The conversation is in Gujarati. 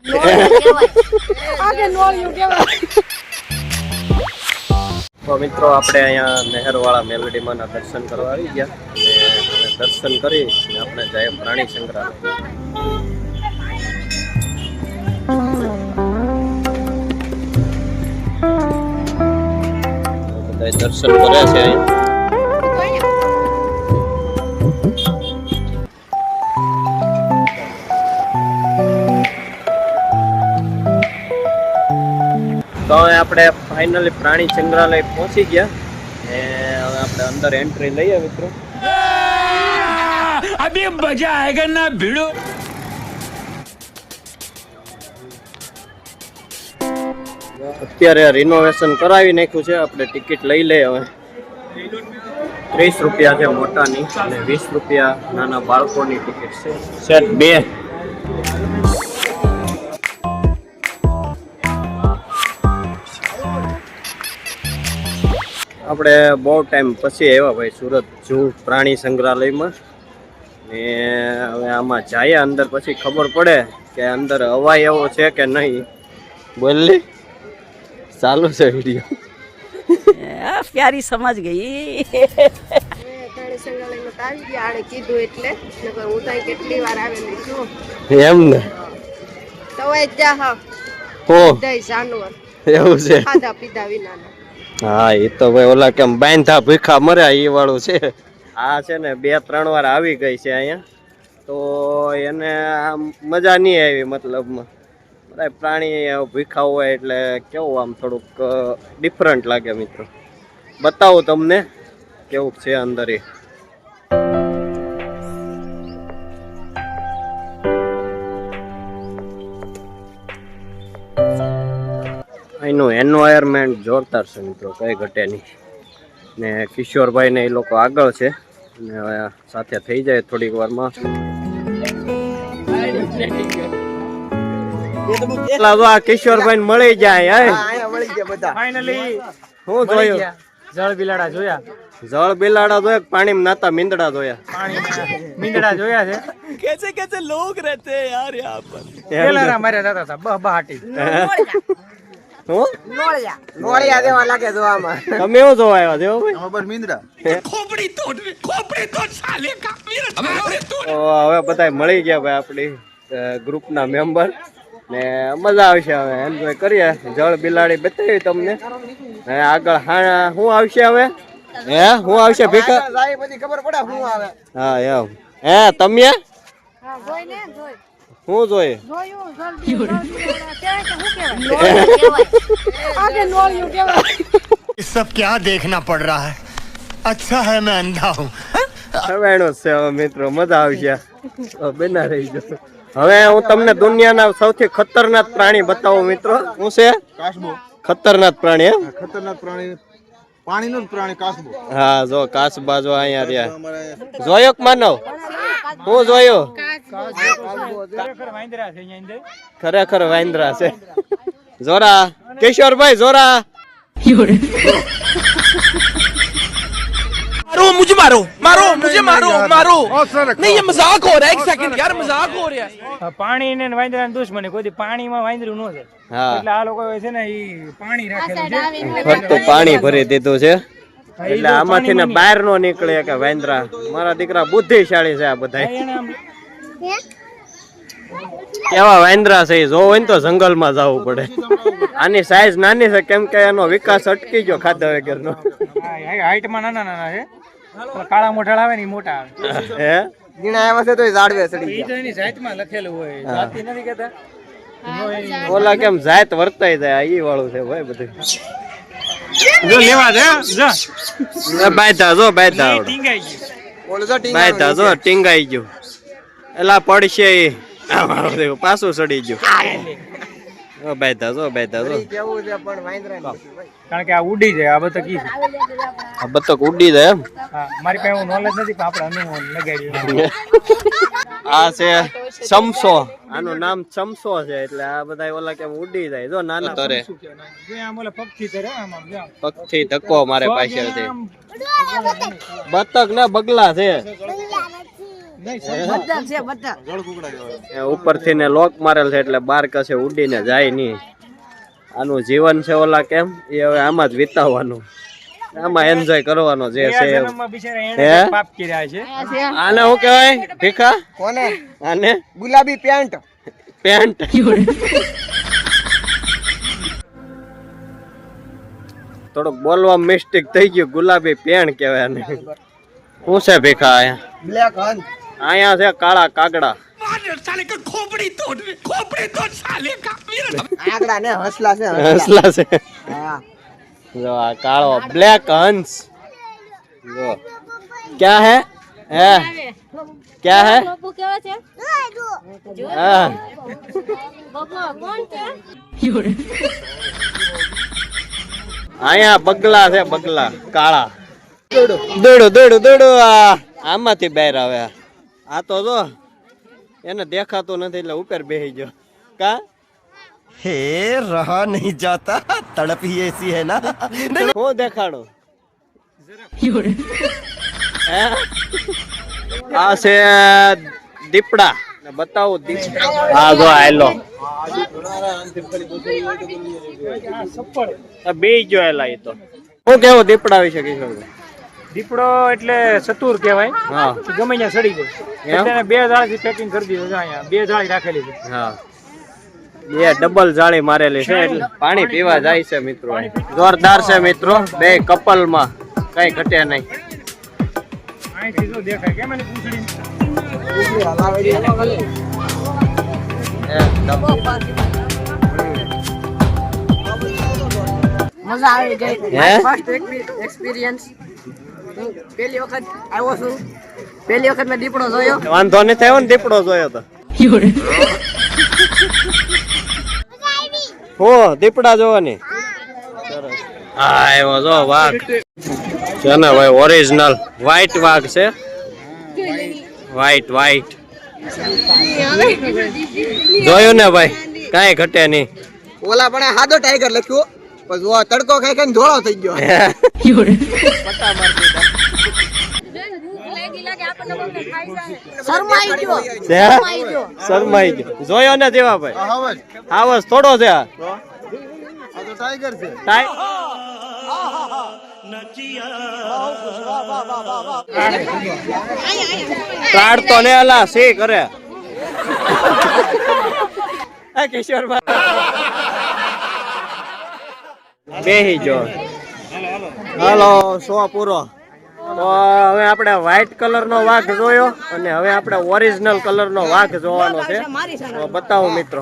તો મિત્રો આપણે અહીંયા નહેરવાળા મેલડીમાં દર્શન કરવા આવી ગયા અને દર્શન કરી આપણે જઈએ પ્રાણી સંગ્રહાલય. બધા દર્શન કર્યા છે અહીંયા. તો હવે આપણે ફાઇનલી પ્રાણી સંગ્રહાલય પહોંચી ગયા ને હવે આપણે અંદર એન્ટ્રી લઈએ મિત્રો. અભી મજા આયેગા ના ભીડો. અત્યારે રિનોવેશન કરાવી નાખ્યું છે. આપણે ટિકિટ લઈ લઈએ હવે. 30 રૂપિયા છે મોટાની અને 20 રૂપિયા નાના બાળકોની ટિકિટ છે. સેટ 2. આપણે બહુ ટાઈમ પછી આવ્યા ભાઈ સુરત જૂ પ્રાણી સંગ્રહાલયમાં ને હવે આમાં જાય અંદર પછી ખબર પડે કે અંદર અવાય એવો છે કે નહીં. બોલી ચાલુ છે વિડીયો. પ્યારી સમજ ગઈ. પ્રાણી સંગ્રહાલયમાં આવી ગયા આણે કીધું એટલે હું તો કેટલી વાર આવેલી છું એમ ને. તો જા હા હો દઈ જાનવર એવું છે. ખાધા પીધા વિના. હા એ તો ભાઈ ઓલા કેમ બાંધા ભીખા મર્યા એ વાળું છે. આ છે ને 2-3 વાર આવી ગઈ છે અહીંયા તો એને આમ મજા નહીં આવી. મતલબમાં બધા પ્રાણી ભીખા હોય એટલે કેવું આમ થોડુંક ડિફરન્ટ લાગે મિત્રો. બતાવું તમને કેવું છે અંદર એ. અહીંનું એન્વાયરમેન્ટ જોરદાર છે મિત્રો, કઈ ઘટે નહીં. ને કિશોરભાઈ ને એ લોકો આગળ છે ને હવે સાથે થઈ જાય થોડીક વારમાં. કિશોરભાઈ મળી જાય. શું જોયું? જળ બિલાડા જોયા. જળ બિલાડા જોયા, પાણીમાં નાતા મીંદડા જોયા. મીંદડા જોયા છે. कैसे कैसे लोग रहते हैं यार यहाँ पर. પેલા માર્યા જતા હતા બહાટી. હું નોળિયા દેવા લાગે જોવામાં. તમે એવું જોવા આવ્યા દેવો ભાઈ? खोपड़ी तोड़ साले का. તો હવે બધા મળી ગયા ભાઈ આપણી ગ્રુપના મેમ્બર ને મજા આવશે. હવે એન્જોય કરીએ. જળ બિલાડી બતાવી તમને. આગળ હા શું આવશે હવે? હે શું આવશે ભીખા? પછી ખબર પડે શું આવે. હા એમ. હે તમે શું જોઈએ? सब क्या देखना पड़ रहा है. अच्छा है मैं अंधा हूँ. હવેણો છે હવે મિત્રો, મજા આવશે. બેના રહી જાઓ. હવે હું તમને દુનિયાના સૌથી ખતરનાક પ્રાણી બતાવું મિત્રો. શું છે? કાચબો. ખતરનાક પ્રાણી. હે ખતરનાક પ્રાણી, પાણીનું જ પ્રાણી કાચબો. હા જો કાચબા જો અહીંયા રહ્યા. જોયો કે માનવ? હું જોયો. ખરેખર વાંદરા છે. જોરા કિશોરભાઈ જોરા. मारो मुझे मारो मुझे मारो नहीं ये मजाक हो रहा है. एक सेकंड यार मजाक हो रहा है. પાણી ને વાંદરા દુશ્મની. કોઈ પાણીમાં વાંદરું ન છે. હા એટલે આ લોકો છે ને ઈ પાણી રાખેલું છે. ફક્ત પાણી ભરી દીધું છે એટલે આમાંથી ને બહાર નો નીકળે કે વાંદરા. મારા દીકરા બુદ્ધિશાળી છે આ બધા. કેવા વાંદરા છે જો હોય ને તો જંગલમાં જવું પડે. આની સાઈઝ નાની છે કેમ કે એનો વિકાસ અટકી ગયો ખાધા વગરનો. હાઈટમાં નાના છે. કાળા મોઢાળ આવે ને ઈ મોટા આવે. હે ગીણા આવ્યા છે તો ઝાડવે ચડી ઈ તો એની જાતમાં લખેલું હોય. જાતિ નથી કહેતા. ઓલા કેમ જાત વર્તાઈ જાય ઈ વાળું છે ભાઈ બધું. જો લેવા દે જો બાયતા જો બાયતા ટીંગાઈ ગયું. બાયતા જો ટીંગાઈ ગયું. એલા પડશે ઈ પાછું ચડી ગયું. બાયતા જો બાયતા જો. કેવું છે પણ વાંદરા કારણ કે આ ઉડી જાય. આ બતક ઈ છે. આ બતક ઉડી જાય એમ. હા મારી પાસે એવું નોલેજ નથી પણ આપણે અનુભવ લગાડ્યું. આ છે ચમસો. આનું નામ ચમસો છે એટલે આ બધા ઓલા કેમ ઉડી જાય. જો નાના તરે જે આમ ઓલા પગથી તરે આમ આમ જો પગથી ધક્કો મારે પાછળથી. બતક ને બગલા છે. બધા છે બધા. ગળકુકડા કહેવાય. એ ઉપરથી ને લોક મારેલ છે એટલે બાર કશે ઉડીને જાય નહીં. આનું જીવન છે ઓલા કેમ એ હવે આમાં જ વિતાવવાનું, આમાં એન્જોય કરવાનો જે છે. જન્મમાં બિચારા હે? એણે પાપ કર્યા છે. આને શું કહેવાય ભીખા? કોને? આને ગુલાબી પેન્ટ. પેન્ટ. થોડુંક બોલવા મિસ્ટેક થઈ ગયું. ગુલાબી પેન્ટ કહેવાય આને. શું છે ભીખા અહીંયા? બ્લેક હંસ. અહીંયા છે કાળા કાગડા. આંકડા ને હસલા છે હસલા છે. હા. જો આ કાળો બ્લેક હંસ. જો ક્યાં હે? હે ક્યાં હે? બબુ કેવા છે? હા. બબુ કોણ છે? અહીંયા બગલા છે, બગલા કાળા. દોડો દોડો દોડો. આમાંથી બહાર આવે. આ તો જો એને દેખાતું નથી એટલે ઉપર બેસી ગયો. કા हे रहा नहीं जाता तड़प ही ऐसी है ना હું દેખાડો? હે? આ છે દીપડા. બતાવું દીપડા. હા જો આયલો બે ગયો એલા. એ તો હું કેવું દીપડા વિશે કીધું? દીપડો એટલે ચતુર કહેવાય. હા ગમે ત્યાં સડી જાય એટલે એને 2 જાળીથી પેકિંગ કરી દીધું છે. અહીંયા 2 જાળી રાખેલી છે. હા, બે ડબલ જાળી મારેલી છે એટલે પાણી પીવા જાય છે મિત્રો. જોરદાર છે મિત્રો, બે કપલ માં કઈ ઘટે નહીં. અહીંથી જો દેખાય કેમ એની પૂંછડી. એકદમ. મજા આવી ગઈ. હે? First experience. પહેલી વખત આવ્યો છું. પહેલી વખત મેં દીપડો જોયો. વાંધો નહીં થયો ને દીપડો જોયો તો. હો દીપડા જોવાની. હા આવ્યો જો વાઘ છે ને ભાઈ, ઓરિજિનલ વ્હાઈટ વાઘ છે. વ્હાઈટ વ્હાઈટ જોયું ને ભાઈ, કાંઈ ઘટે નહીં. ઓલા પણ હાદો ટાઈગર લખ્યું પણ જો તડકો ખાઈ ખાઈને ધોળો થઈ ગયો. પટ્ટા મારી દીધા. શરમાઈ ગયો. છે? શરમાઈ ગયો. જોયો ને જેવા ભાઈ, હવે આવસ થોડો છે આ. આ તો ટાઈગર છે. કાઢતો ને અલા સી કરે. આ કિશોરભાઈ બેહી જો. હાલો શો પૂરો. તો હવે આપણે વ્હાઈટ કલર નો વાઘ જોયો અને હવે આપણે ઓરિજિનલ કલર નો વાઘ જોવાનો છે. તો બતાવો મિત્રો.